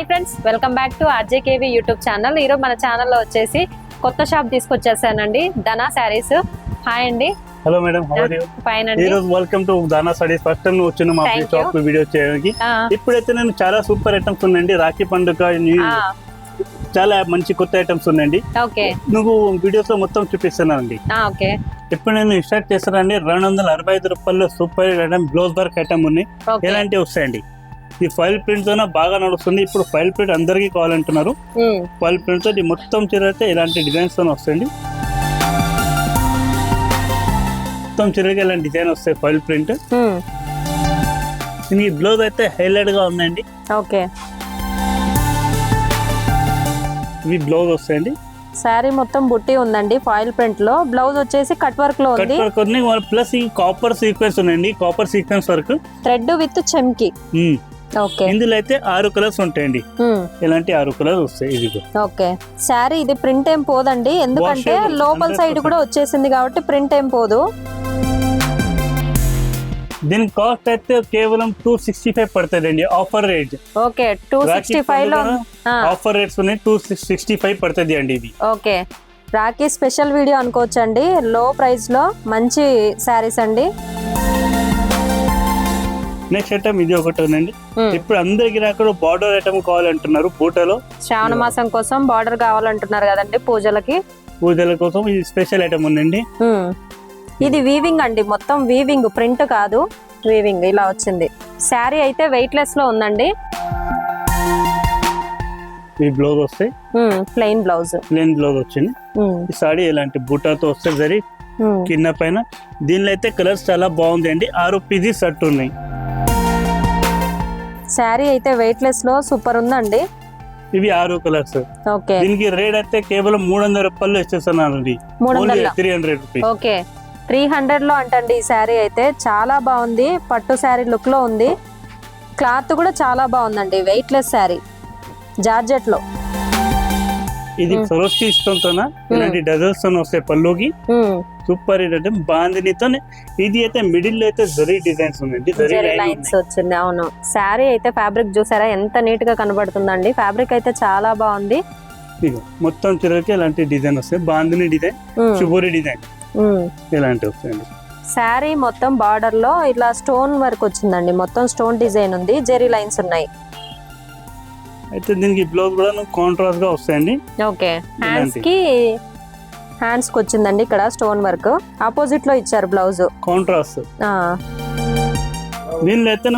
Hi friends, welcome back to RJKV YouTube channel. ఈరోజు మన ఛానల్లో వచ్చేసి కొత్త షాప్ తీసుకొచ్చేసానండి, ధనా శారీస్. హాయ్ అండి. Hello madam, how are you? Fine అండి. ఈ రోజు welcome to Dhana Sarees. First time వచ్చిన మా షాప్ వీడియో చేయడానికి. ఇప్పుడైతే నేను చాలా సూపర్ ఐటమ్స్ ఉన్నాయండి. రాఖీ పండుగ చాలా మంచి కొత్త ఐటమ్స్ ఉన్నాయండి. ఓకే, నువ్వు వీడియోస్ లో మొత్తం చూపిస్తున్నానండి. ఓకే. ఇప్పుడు నేను స్టార్ట్ చేస్తానండి. 265 రూపాయలు super item blouse work item ఉన్నాయి. ఎలాంటివి వస్తాయండి? ఈ ఫైల్ ప్రింట్ తోనే బాగా నడుస్తుంది. ఇప్పుడు ఫైల్ ప్రింట్ అందరికి కావాలంటున్నారు. ఫైల్ ప్రింట్ తో మొత్తం చీర అయితే ఇలాంటి డిజైన్స్ తో వస్తాయండి. మొత్తం చీరకి ఇలాంటి డిజైన్ వస్తాయి ఫైల్ ప్రింట్. ఈ బ్లౌజ్ అయితే హైలైట్ గా ఉందండి. ఓకే, ఇవి బ్లౌజ్ వస్తాయండి. శారీ మొత్తం బుట్టి ఉందండి ఫాయిల్ ప్రింట్ లో. బ్లౌజ్ వచ్చేసి కట్ వర్క్ లో ఉంది. కట్ వర్క్ ఉంది ప్లస్ ఈ కాపర్ సీక్వెన్స్ ఉన్నాయండి. Copper sequence work, thread with చెమ్కి. ఓకే, ఇందులో అయితే 6 కలర్స్ ఉంటాయండి. ఇలాంటి 6 కలర్స్ వస్తాయి. ఇది ఓకే. శారీ ఇది ప్రింట్ ఏం పోదండి, ఎందుకంటే లోపల సైడ్ కూడా వచ్చేసింది కాబట్టి ప్రింట్ ఏం పోదు. దీని కాస్ట్ అయితే కేవలం 265 పడుతుందండి. Offer rate. ఓకే, 265 లో ఆఫర్ రేట్స్ ఉన్నాయి. 265 పడుతుంది అండి ఇది. ఓకే, రాఖీ స్పెషల్ వీడియో అనుకోవచ్చండి. లో ప్రైస్ లో మంచి శారీస్ అండి. నెక్స్ట్ ఐటమ్ ఇది ఒకటి ఉందండి. ఇప్పుడు అందరికి అక్కడ బార్డర్ ఐటమ్ కావాలంటున్నారు. పూటలో శ్రావణ మాసం కోసం బార్డర్ కావాలంటున్నారు కదండి, పూజల కోసం ఇది స్పెషల్ ఐటమ్ ఉందండి. ఇది వీవింగ్ అండి, మొత్తం వీవింగ్, ప్రింట్ కాదు, వీవింగ్ ఇలా వచ్చింది. శారీ అయితే వెయిట్ లెస్ లో ఉందండి. ఈ బ్లౌజ్ వస్తాయి, ప్లెయిన్ బ్లౌజ్ వచ్చింది. ఈ సారీ ఇలాంటి బూటాతో వస్తే సరి కింద పైన. దీనిలో అయితే కలర్స్ చాలా బాగుంది అండి. 6 పీసెస్ షర్ట్ ఉన్నాయి. శారీ అయితే వెయిట్ లెస్ లో సూపర్ ఉందండి. ఇవి 6 కలర్స్. ఓకే, దీనికి రేట్ అయితే కేవలం 300 రూపాయలు ఇచ్చేస్తున్నానండి. 300 రూపీస్. ఓకే, 300 లో అంటండి. ఈ శారీ అయితే చాలా బాగుంది, పట్టు శారీ లుక్ లో ఉంది. క్లాత్ కూడా చాలా బాగుందండి, వెయిట్ లెస్ శారీ, జార్జెట్ లో. ఇది సరోస్కి ఇష్టంతోనా ఇలాంటి డజల్స్ తో వస్తాయి పళ్ళుకి. సూపర్ ఐటమ్ బాందినితో. ఇది అయితే మిడిల్ లో అయితే జరీ డిజైన్స్ ఉంది, జరీ లైన్స్ వచ్చింది. అవును, శారీ అయితే ఫ్యాబ్రిక్ చూసారా ఎంత నీట్ గా కనబడుతుందండి. ఫ్యాబ్రిక్ అయితే చాలా బాగుంది. మొత్తం చిరకి ఇలాంటి డిజైన్ వస్తాయి. బాందిని డిజైన్, శుభూరి డిజైన్ ఇలాంటి వస్తాయండి. శారీ మొత్తం బార్డర్ లో ఇట్లా స్టోన్ వర్క్ వచ్చిందండి. మొత్తం స్టోన్ డిజైన్ ఉంది, జెరీ లైన్స్ ఉన్నాయి. అయితే దీనికి బ్లౌజ్ కూడా కాంట్రాస్ట్ గా వస్తాయండి. ఓకే, హ్యాండ్స్ కి వచ్చిందండి ఇక్కడ స్టోన్ వర్క్. ఆపోజిట్ లో ఇచ్చారు బ్లౌజ్ కాంట్రాస్ట్. దీనిలో అయితే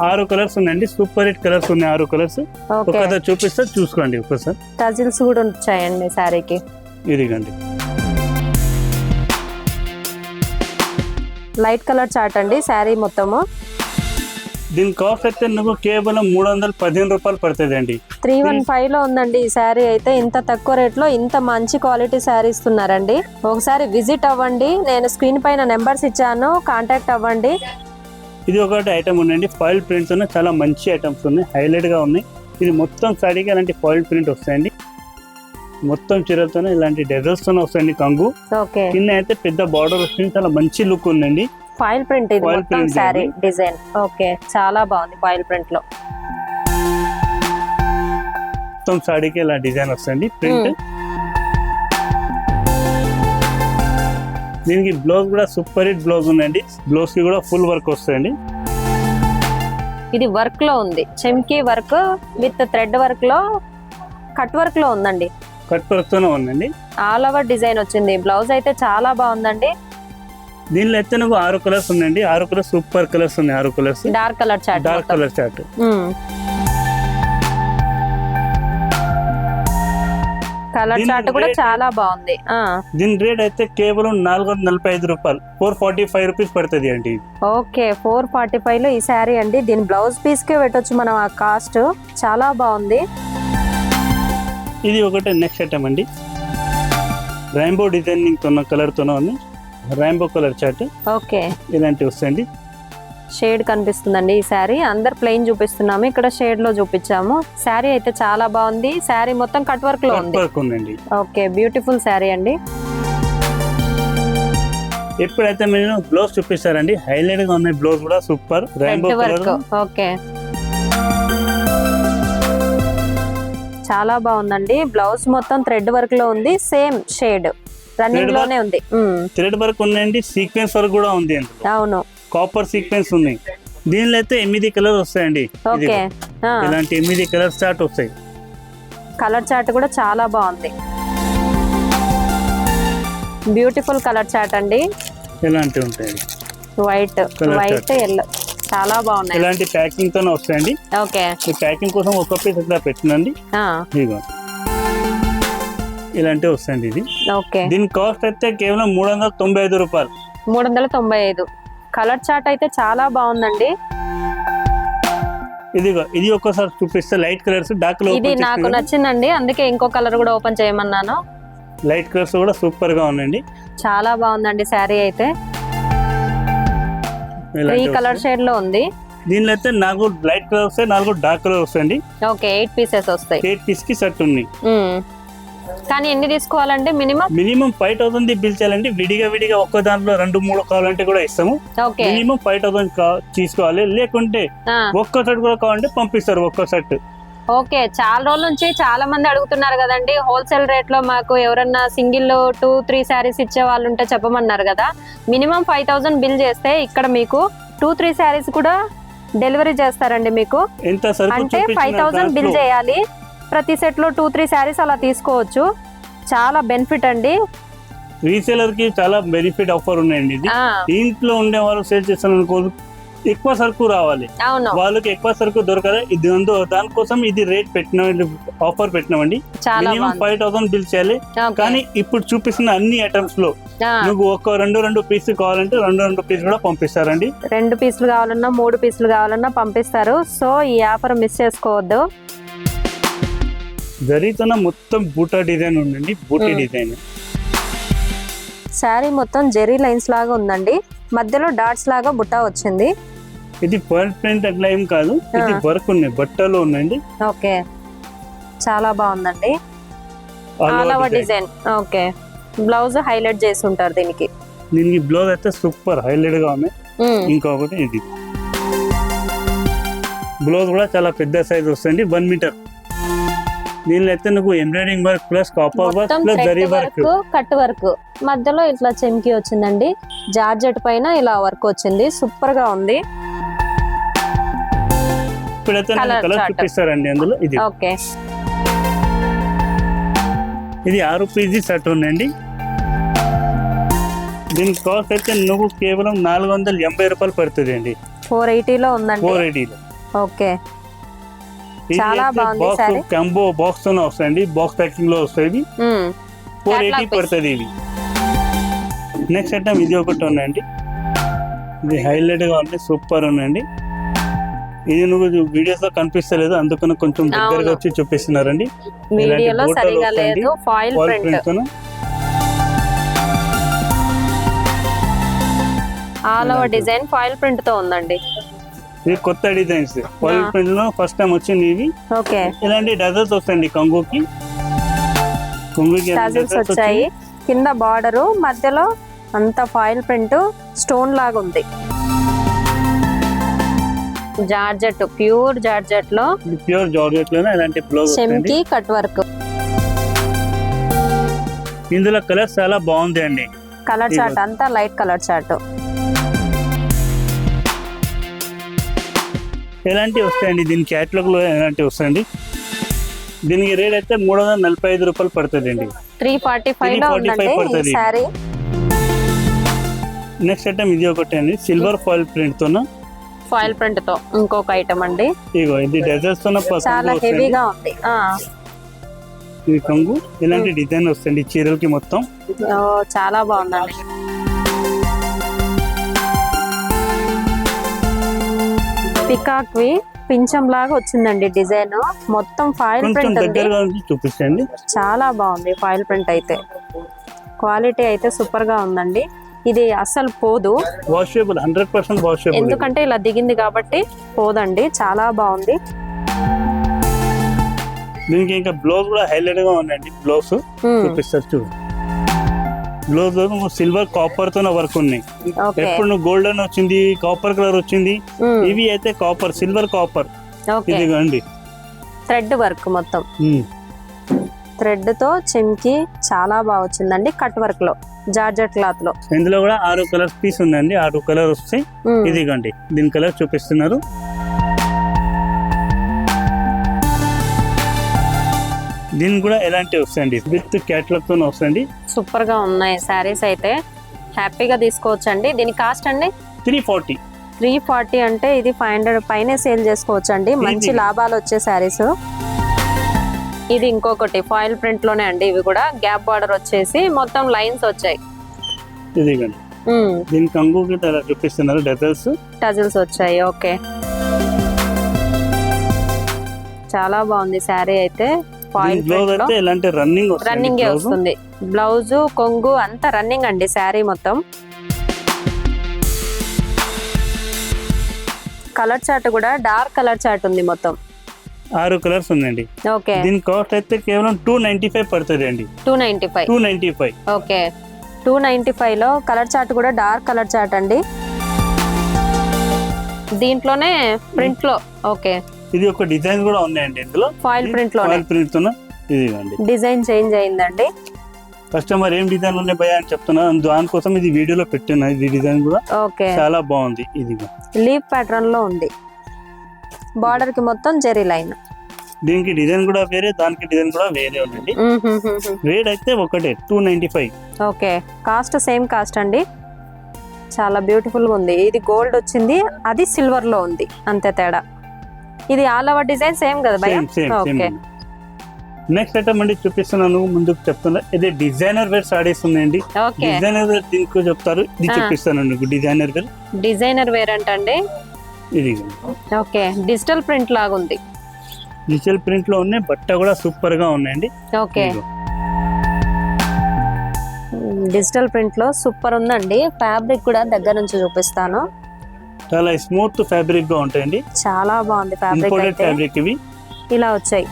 6 కలర్స్ ఉన్నాయండి. సూపర్ హిట్ కలర్స్ ఉన్నాయి. 6 కలర్స్ ఒకసారి చూపిస్తే చూసుకోండి ఒకసారి. టజిల్స్ కూడా వచ్చాయండి శారీకి. ఇదిగండి లైట్ కలర్ చార్ట్ అండి శారీ మొత్తము. దీని కాస్ట్ అయితే కేవలం 315 రూపాయలు పడుతుంది అండి. 315 లో ఉందండి ఈ శారీ అయితే. ఇంత తక్కువ రేట్ లో ఇంత మంచి క్వాలిటీ శారీ ఇస్తున్నారండి. ఒకసారి విజిట్ అవ్వండి, నేను స్క్రీన్ పైన నెంబర్స్ ఇచ్చాను, కాంటాక్ట్ అవ్వండి. ఇది ఒకటి ఐటమ్ ఉందండి. ఫాయిల్ ప్రింట్స్ ఉన్నాయి, చాలా మంచి ఐటమ్స్ ఉన్నాయి, హైలైట్ గా ఉన్నాయి. ఇది మొత్తం శారీకి ఇలాంటి ఫాయిల్ ప్రింట్ వస్తాయండి. మొత్తం చీరలతోనే ఇలాంటి డెజల్స్ తోనే వస్తాయండి. కంగు కింద అయితే పెద్ద బార్డర్ వస్తుంది, చాలా మంచి లుక్ ఉందండి. ఫాయిల్ ప్రింట్ ఇది మొత్తం శారీ డిజైన్. ఓకే, చాలా బాగుంది ఫాయిల్ ప్రింట్ లో. మొత్తం శారీకి ఇలా డిజైన్ వస్తుంది ప్రింట్. దీనికి బ్లౌజ్ కూడా సూపర్ హిట్ బ్లౌజ్ ఉందండి. బ్లౌజ్ కి కూడా ఫుల్ వర్క్ వస్తాయండి. ఇది వర్క్ లో ఉంది, చెమ్కీ వర్క్ విత్ థ్రెడ్ వర్క్ లో, కట్ వర్క్ లో ఉందండి. కట్ వర్క్ తోనే ఉందండి. ఆల్ ఓవర్ డిజైన్ వచ్చింది. బ్లౌజ్ అయితే చాలా బాగుందండి. దీనిలో అయితే 6 కలర్స్ ఉందండి. 6 కలర్స్ సూపర్ కలర్స్ ఉన్నాయి. 6 colours dark colour chart. Colour chart కూడా చాలా బాగుంది. దీని రేట్ అయితే కేవలం 445 రూపాయలు, 445 రూపీస్ పడుతుంది అండి. ఓకే, 445 లో ఈ శారీ అండి. దీని బ్లౌజ్ పీస్ కే పెట్టొచ్చు మనం ఆ కాస్ట్. చాలా బాగుంది. ఇది ఒకటి నెక్స్ట్ ఐటమ్ అండి. రెయిన్బో డిజైనింగ్ తోన్న కలర్ తోనే ఉంది. Rainbow colour chart. ఓకే, ఇలాంటివి వస్తాయండి. షేడ్ కనిపిస్తుందండి ఈ శారీ. అందరు ప్లెయిన్ చూపిస్తున్నాము, ఇక్కడ షేడ్ లో చూపించాము. శారీ అయితే చాలా బాగుంది. శారీ మొత్తం కట్ వర్క్ లో ఉంది. ఓకే, బ్యూటిఫుల్ శారీ అండి. ఎప్పుడైతే మీరు బ్లౌజ్ చూపిస్తారండి, హైలైట్ గా ఉన్నాయి. బ్లౌజ్ కూడా సూపర్ రెయిన్బో కలర్. ఓకే, చాలా బాగుందండి. బ్లౌజ్ మొత్తం థ్రెడ్ వర్క్ లో ఉంది, సేమ్ షేడ్ రన్నింగ్ లోనే ఉంది. థ్రెడ్ వర్క్ ఉన్నాయండి, సీక్వెన్స్ వర్క్ కూడా ఉంది. అవును, కాపర్ సీక్వెన్స్ ఉన్నాయి. దీనిలో అయితే 8 కలర్ వస్తాయండి. ఓకే, ఇలాంటి 8 కలర్ చార్ట్ వస్తాయి. కలర్ చార్ట్ కూడా చాలా బాగుంది. బ్యూటిఫుల్ కలర్ చార్ట్ అండి. ఇలాంటివి ఉంటాయి. వైట్ ఎల్లో చాలా బాగున్నాయి. ఇలాంటి ప్యాకింగ్ తోనే వస్తాయండి. ఓకే, ఈ ప్యాకింగ్ కోసం ఒక పీస్ ఇట్లా పెట్టినండి. ఇదిగో ఇలాంటివి వస్తాయండి. ఇది ఓకే, దీని కాస్ట్ అయితే కేవలం 395 రూపాయలు. 395. కలర్ చార్ట్ అయితే చాలా బాగుందండి. ఇదిగో ఇది ఒక్కసారి చూపిస్తే లైట్ కలర్స్, డార్క్ కలర్. ఇది నాకు నచ్చిందండి, అందుకే ఇంకో కలర్ కూడా ఓపెన్ చేయమన్నాను. లైట్ కలర్స్ కూడా సూపర్ గా ఉన్నాయండి. చాలా బాగుందండి శారీ అయితే. 3 కలర్ షేడ్ లో ఉంది. దీనిలో అయితే 4 లైట్ కలర్ వస్తాయి, 4 డార్క్ కలర్ వస్తాయండి. ఓకే, 8 పీసెస్ వస్తాయి. 8 పీస్ కి సెట్ ఉంది. కానీ ఎన్ని తీసుకోవాలండి? మినిమం 5000 బిల్ చేయాలండి. విడిగా ఒక్క దాంట్లో 2-3 కావాలంటే కూడా ఇస్తాము. మినిమం 5000 తీసుకోవాలి. లేకుంటే ఒక్క సెట్ కూడా కావాలంటే పంపిస్తారు, ఒక్క సెట్. ఓకే, చాలా రోజుల నుంచి చాలా మంది అడుగుతున్నారు కదండి, హోల్సేల్ రేట్ లో మాకు ఎవరన్నా సింగిల్ 2-3 శారీస్ ఇచ్చే వాళ్ళు ఉంటే చెప్పమన్నారు కదా. మినిమం 5000 బిల్ చేస్తే ఇక్కడ మీకు 2-3 శారీస్ కూడా డెలివరీ చేస్తారండి. మీకు అంటే 5000 బిల్ చేయాలి. ప్రతి సెట్ లో 2-3 శారీస్ అలా తీసుకోవచ్చు. చాలా బెనిఫిట్ అండి. రీసేలర్ కి చాలా బెనిఫిట్ ఆఫర్ ఉన్నాయండి. ఇది ఇంట్లో ఉండే వాళ్ళు సేల్ చేస్తారనుకో, ఎక్కువ సరుకు రావాలి, వాళ్ళకి ఎక్కువ సరుకు దొరకదు. ఇది దానికోసం ఇది రేట్ ఆఫర్ పెట్టినామండి. మినిమం 5000 బిల్ చేయాలి. కానీ ఇప్పుడు చూపిస్తున్న అన్ని ఐటమ్స్ లో నువ్వు ఒక 2 పీస్ కావాలంటే 2 పీస్ కూడా పంపిస్తారండి. 2 పీసులు కావాలన్నా 3 పీసులు కావాలన్నా పంపిస్తారు. సో ఈ ఆఫర్ మిస్ చేసుకోవద్దు. జరీతోన మొత్తం బూటా డిజైన్ ఉందండి. బూటీ డిజైన్ శారీ మొత్తం జెరీ లైన్స్ లాగా ఉందండి. మధ్యలో డాట్స్ లాగా బుట్టా వచ్చింది. ఇది పర్ల్ ప్రింట్ అట్లా ఏం కాదు, ఇది వర్క్ ఉన్నాయి, బట్టలు ఉన్నాయండి. ఓకే, చాలా బాగుందండి. All over design. Okay, blouse highlight చేసి ఉంటారు దీనికి. బ్లౌజ్ అయితే సూపర్ హైలైట్ గా ఉన్నాయి. ఇంకొకటి ఇది బ్లౌజ్ కూడా చాలా పెద్ద సైజ్ వస్తుంది, 1 మీటర్. దీనిలో అయితే నువ్వు embroidering work plus copper work plus zari work, cut work, మధ్యలో ఇట్లా చెమ్కి వచ్చిందండి. జార్జెట్ పైన ఇలా వర్క్ వచ్చింది, సూపర్ గా ఉంది. ఇప్పుడైతే కలర్ చూపిస్తారండి అందులో. ఇది ఓకే, ఇది 6 పీజీ సెట్ ఉందండి. దీని కాస్ట్ అయితే నువ్వు కేవలం 480 రూపాయలు పడుతుంది అండి. 480 లో ఉందండి. 480 లో. ఓకే, చాలా బాగుంది సారీ. కంబో బాక్స్ తోనే వస్తాయండి, బాక్స్ ప్యాకింగ్ లో వస్తాయి. 480 పడుతుంది ఇది. నెక్స్ట్ ఐటమ్ ఇది ఒకటి ఉందండి. ఇది హైలైట్ గా ఉంది, సూపర్ ఉందండి. ఇది నువ్వు వీడియోస్ లో కనిపిస్తలేదు, అందుకని కొంచెం దగ్గరగా వచ్చి చూపిస్తున్నారండి. వీడియోలో సరిగా లేదు. Foil print all over design foil print తో ఉందండి. ఇది కొత్త డిజైన్స్ ఫాయిల్ ప్రింట్ లో ఫస్ట్ టైం వచ్చింది ఇవి. ఓకే, ఇలాంటి డజల్స్ వస్తాయండి. కొంగుకి డజల్స్ వచ్చాయి. కింద బార్డర్, మధ్యలో అంతా ఫాయిల్ ప్రింట్ స్టోన్ లాగా ఉంది. జార్జెట్, ప్యూర్ జార్జెట్ లో, ప్యూర్ జార్జెట్ లో ఇలాంటి బ్లౌజ్ చెమ్కి కట్ వర్క్. ఇందులో కలర్ చాలా బాగుంది అండి. కలర్ చార్ట్ అంతా లైట్ కలర్ చార్ట్. ఎలాంటివి వస్తాయండి దీని క్యాటలాగ్ లో? ఎలాంటివి వస్తాయండి? దీనికి రేట్ అయితే 345 రూపాయలు పడుతుంది అండి. 345 లో ఉందండి ఈ సారీ. నెక్స్ట్ ఐటమ్ ఇది ఒకటి అండి, సిల్వర్ ఫాయిల్ ప్రింట్ తో. ఫాయిల్ ప్రింట్ తో ఇంకొక ఐటమ్ అండి. ఇగో ఇది డజల్స్ తో చాలా హెవీగా ఉంది. ఇది కొంగు, ఇలాంటి డిజైన్ వస్తుంది చీరలకి మొత్తం. చాలా బాగుందండి. పికాక్ వి పించం లాగా వచ్చిందండి డిజైన్. మొత్తం ఫాయిల్ ప్రింట్ ఉంది. చూపిస్తాండి. చాలా బాగుంది ఫాయిల్ ప్రింట్ అయితే. క్వాలిటీ అయితే సూపర్ గా ఉందండి. ఇది అస్సలు పోదు, వాషబుల్, 100% వాషబుల్. ఎందుకంటే ఇలా దిగింది కాబట్టి పోదండి. చాలా బాగుంది. దీనికి ఇంకా బ్లౌజ్ కూడా హైలైట్ గా ఉందండి. బ్లౌజ్ చూపిస్తారు చూడు. బ్లౌజ్ సిల్వర్ కాపర్ తో వర్క్ ఉన్నాయి. ఎప్పుడు నువ్వు గోల్డెన్ వచ్చింది, కాపర్ కలర్ వచ్చింది. ఇవి అయితే కాపర్, సిల్వర్ కాపర్. ఇదిగోండి థ్రెడ్ వర్క్ మొత్తం. థ్రెడ్ తో చెమ్కి చాలా బాగా వచ్చిందండి, కట్ వర్క్ లో జార్జెట్ క్లాత్ లో. ఇందులో కూడా 6 కలర్స్ పీస్ ఉందండి, 6 కలర్ వస్తాయి. ఇదిగోండి దీని కలర్ చూపిస్తున్నారు. దీని కూడా ఎలాంటి వస్తాయండి, విత్ క్యాట్లాగ్ తో వస్తాయండి. సూపర్ గా ఉన్నాయి శారీస్ అయితే, హ్యాపీగా తీసుకోవచ్చండి. దీని కాస్ట్ అండి 340. 340 అంటే ఇది 500 పైనే సేల్ చేసుకోవచ్చు అండి, మంచి లాభాలు వచ్చే శారీస్. ఇది ఇంకొకటి ఫాయిల్ ప్రింట్ లోనే అండి, ఇవి కూడా గ్యాప్ బార్డర్ వచ్చేసి మొత్తం లైన్స్ వచ్చాయి. ఇదిగోండి దీని కంగుకి అలా చూపిస్తున్నారు, టజల్స్ వచ్చాయి. ఓకే, చాలా బాగుంది శారీ అయితే. ఫాయిల్ ప్రింట్ లో ఇలాంటి రన్నింగ్ వస్తుంది, బ్లౌజ్ కొంగు అంతా రన్నింగ్ అండి శారీ మొత్తం. కలర్ చార్ట్ కూడా డార్క్ కలర్ చార్ట్ ఉంది, మొత్తం 6 కలర్స్ ఉందండి. ఓకే, దీని కాస్ట్ అయితే కేవలం 295 పడుతుంది అండి. 295. ఓకే, 295 లో కలర్ చార్ట్ కూడా డార్క్ కలర్ చార్ట్ అండి, దీంట్లోనే ప్రింట్ లో. ఓకే, ఇది ఒక డిజైన్ కూడా ఉన్నాయండి ఇందులో, ఫాయిల్ ప్రింట్ లో. ఇదిగోండి డిజైన్ చేంజ్ అయిందండి. కస్టమర్ ఏం డిజైన్ ఉన్నాయి భయ అని చెప్తున్నా, దానికోసం ఇది వీడియోలో పెట్టిన ఇది డిజైన్ కూడా ఓకే చాలా బాగుంది. ఇది లీఫ్ ప్యాటర్న్ లో ఉంది, బార్డర్ కి మొత్తం జెరీ లైన్. దీనికి డిజైన్ కూడా వేరే, దానికి డిజైన్ కూడా వేరే ఉందండి. రేట్ అయితే ఒకటే 295. ఓకే, కాస్ట్ సేమ్ కాస్ట్ అండి. చాలా బ్యూటిఫుల్ గా ఉంది. ఇది గోల్డ్ వచ్చింది, అది సిల్వర్ లో ఉంది, అంతే తేడా. ఇది ఆల్ ఓవర్ డిజైన్ సేమ్ కదా భయ? ఓకే, నెక్స్ట్ ఐటమ్ అండి చూపిస్తున్నాను, ముందుకు చెప్తున్నా. ఇది డిజైనర్ వేర్ సారీస్ ఉన్నాయండి. డిజైనర్ వేర్ దీనికి చెప్తారు, ఇది చూపిస్తాను డిజైనర్ వేర్. డిజైనర్ వేర్ అంటే ఇది ఓకే, డిజిటల్ ప్రింట్ లాగా ఉంది. డిజిటల్ ప్రింట్ లో ఉన్నాయి, బట్ట కూడా సూపర్ గా ఉన్నాయండి. ఓకే, డిజిటల్ ప్రింట్ లో సూపర్ ఉందండి. ఫ్యాబ్రిక్ కూడా దగ్గర నుంచి చూపిస్తాను, చాలా స్మూత్ ఫ్యాబ్రిక్ గా ఉంటాయండి. చాలా బాగుంది ఫ్యాబ్రిక్. ఇవి ఇలా వచ్చాయి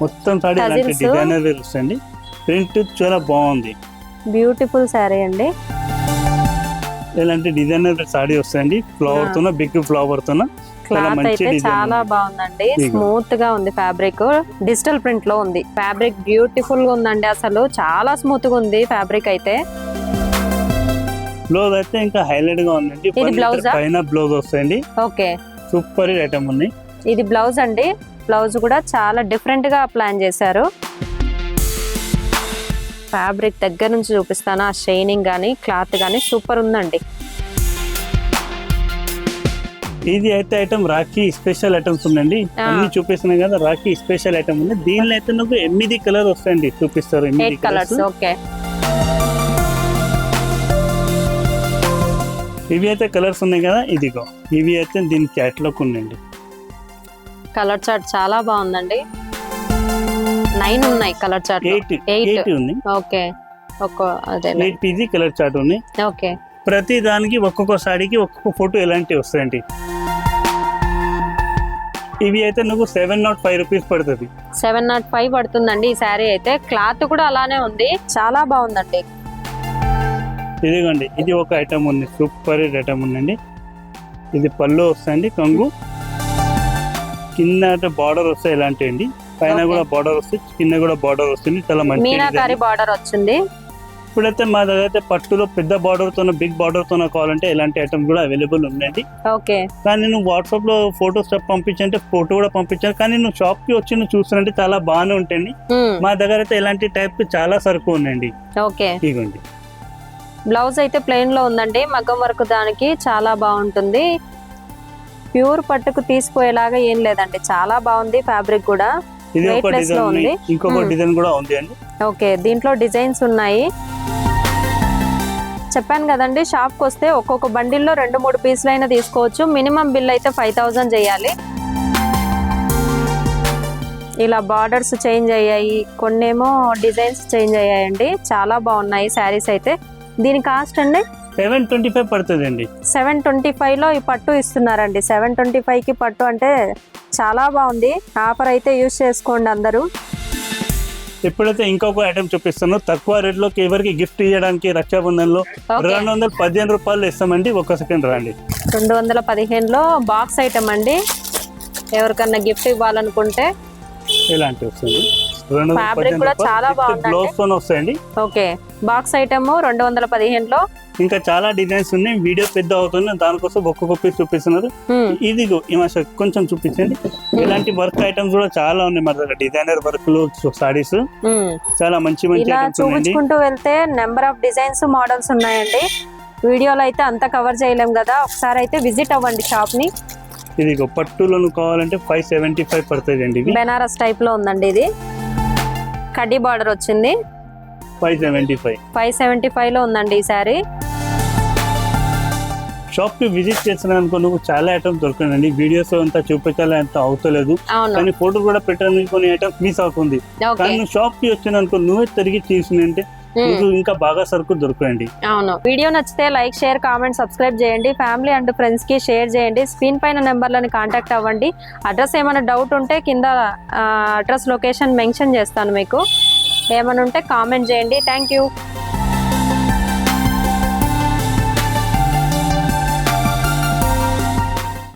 మొత్తం సారీ డిజైనర్ వేర్ వస్తాయండి. ప్రింట్ చాలా బాగుంది, బ్యూటిఫుల్ సారీ అండి. ఇలాంటి డిజైనర్ సారీ వస్తాయండి, ఫ్లవర్ తో, బిగ్ ఫ్లవర్ తో. క్లాత్ అయితే చాలా బాగుందండి, స్మూత్ గా ఉంది ఫ్యాబ్రిక్. డిజిటల్ ప్రింట్ లో ఉంది ఫ్యాబ్రిక్, బ్యూటిఫుల్ గా ఉందండి, అసలు చాలా స్మూత్ గా ఉంది ఫ్యాబ్రిక్ అయితే. బ్లౌజ్ అయితే ఇంకా హైలైట్ గా ఉందండి. ఇది బ్లౌజ్ పైన బ్లౌజ్ వస్తాయండి. ఓకే, సూపర్ ఐటమ్ ఉంది. ఇది బ్లౌజ్ అండి, బ్లౌజ్ కూడా చాలా డిఫరెంట్ గా ప్లాన్ చేశారు. ఫ్యాబ్రిక్ దగ్గర నుంచి చూపిస్తాను, ఆ షైనింగ్ గానీ క్లాత్ గానీ సూపర్ ఉందండి. ఇది అయితే ఐటమ్ రాఖీ స్పెషల్ ఐటమ్స్ ఉందండి, అన్ని చూపిస్తున్నాయి కదా. రాఖీ స్పెషల్ ఐటమ్ ఉంది, దీనిలో అయితే నాకు 8 కలర్ వస్తాయండి, చూపిస్తారు 8 కలర్స్. ఓకే, ఇవి అయితే కలర్స్ ఉన్నాయి కదా, ఇదిగో ఇవి అయితే దీని క్యాట్లాగ్ ఉందండి. కలర్ చార్ట్ చాలా బాగుందండి, 9 ఉన్నాయి కలర్ చార్ట్. 8 ఉంది. ఓకే, అదే 8 పీజీ కలర్ చార్ట్ ఉంది. ఓకే, ప్రతి దానికి ఒక్కొక్క సాడీకి ఒక్కొక్క ఫోటో ఎలాంటివి వస్తాయండి. ఇవి అయితే నువ్వు 705 రూపీస్ పడుతుంది. 705 పడుతుందండి ఈ శారీ అయితే. క్లాత్ కూడా అలానే ఉంది, చాలా బాగుందండి. ఇదిగోండి ఇది ఒక ఐటమ్ ఉంది, సూపర్ ఐటమ్ ఉందండి. ఇది పళ్ళు వస్తాయండి, కంగు కింద బార్డర్ వస్తాయి ఇలాంటి అండి, పైన కూడా బార్డర్ వస్తాయి, కింద కూడా బార్డర్ వస్తుంది, చాలా మంచి మీనాకారి బార్డర్ వచ్చింది. ఇప్పుడైతే మా దగ్గర అయితే పట్టులో పెద్ద బార్డర్ తోన, బిగ్ బార్డర్ తోన కావాలంటే ఇలాంటి ఐటమ్ కూడా అవైలబుల్ ఉన్నాయండి. ఓకే, కానీ నువ్వు వాట్సాప్ లో ఫోటోస్ పంపించంటే ఫోటో కూడా పంపించాను, కానీ నువ్వు షాప్ కి వచ్చి నువ్వు చూస్తున్నట్టే చాలా బాగానే ఉంటాయండి. మా దగ్గర అయితే ఇలాంటి టైప్ చాలా సరుకు ఉన్నాయండి. ఓకే, ఇదిగోండి బ్లౌజ్ అయితే ప్లెయిన్ లో ఉందండి, మగ్గం వర్క్ దానికి చాలా బాగుంటుంది. ప్యూర్ పట్టుకు తీసిపోయేలాగా ఏం లేదండి, చాలా బాగుంది ఫ్యాబ్రిక్ కూడా. ఇది ఒక డిజైన్ ఉంది, ఇంకొక డిజైన్ కూడా ఉంది అండి. ఓకే, దీంట్లో డిజైన్స్ ఉన్నాయి. చెప్పాను కదండి, షాప్ కి వస్తే ఒక్కొక్క బండిల్లో 2-3 పీసులు అయినా తీసుకోవచ్చు. మినిమం బిల్ అయితే 5000 చేయాలి. ఇలా బార్డర్స్ చేంజ్ అయ్యాయి, కొన్నేమో డిజైన్స్ చేంజ్ అయ్యాయండి, చాలా బాగున్నాయి శారీస్ అయితే. దీని కాస్ట్ అండి 725 పడుతుంది అండి. 725 లో ఈ పట్టు ఇస్తున్నారండి. 725 కి పట్టు అంటే చాలా బాగుంది. ఆఫర్ అయితే యూజ్ చేసుకోండి అందరూ. ఇప్పుడైతే ఇంకొక ఐటమ్ చూపిస్తాను, తక్కువ రేట్ లో ఎవరికి గిఫ్ట్ ఇవ్వడానికి రక్షాబంధన్ లో 215 రూపాయలు ఇస్తామండి. ఒక సెకండ్ రండి. 215 లో బాక్స్ ఐటమ్ అండి, ఎవరికన్నా గిఫ్ట్ ఇవ్వాలనుకుంటే ఇలాంటి వస్తుంది Fabric కూడా చాలా బాగుందండి. గ్లోవ్స్ తో వస్తాయండి. ఓకే, బాక్స్ ఐటమ్ 215 లో. ఇంకా చాలా డిజైన్స్ ఉన్నాయి. వీడియో పెద్ద అవుతుంది, దానికోసం ఒక్కొక్క పీస్ చూపిస్తున్నారు. ఇది కొంచెం చూపించండి. ఇలాంటి వర్క్ ఐటమ్స్ కూడా చాలా ఉన్నాయి మన దగ్గర. డిజైనర్ వర్క్ లో సారీస్ చాలా మంచి మంచి ఇలా ఐటమ్స్ ఉన్నాయండి. చూపించుకుంటూ వెళ్తే నెంబర్ ఆఫ్ డిజైన్స్ మోడల్స్ ఉన్నాయండి. వీడియోలో అయితే అంతా కవర్ చేయలేం కదా, ఒకసారి అయితే విజిట్ అవ్వండి షాప్ ని. ఇది పట్టులను కావాలంటే 575 పడుతుంది అండి. ఇది బెనారస్ టైప్ లో ఉందండి. ఇది కడ్డీ బార్డర్ వచ్చింది. 575 లో ఉందండి ఈ సారీ. షాప్ కి విజిట్ చేసిన అనుకో నువ్వు చాలా ఐటమ్స్ దొరుకుతుందండి. వీడియోస్ అంతా చూపించాలి అంత అవుతలేదు, కానీ ఫోటో కూడా పెట్టడానికి కొన్ని ఐటమ్స్ మిస్ అవుతుంది. కానీ నువ్వు షాప్ కి వచ్చిన అనుకో నువ్వే తిరిగి తీసుకుంటే ఇంకా బాగా సరుకు దొరుకుతుంది. అవును, వీడియో నచ్చితే లైక్, షేర్, కామెంట్, సబ్స్క్రైబ్ చేయండి. ఫ్యామిలీ అండ్ ఫ్రెండ్స్ కి షేర్ చేయండి. స్క్రీన్ పైన నెంబర్లను కాంటాక్ట్ అవ్వండి. అడ్రస్ ఏమైనా డౌట్ ఉంటే కింద అడ్రస్ లొకేషన్ మెన్షన్ చేస్తాను. మీకు ఏమైనా ఉంటే కామెంట్ చేయండి. Thank you.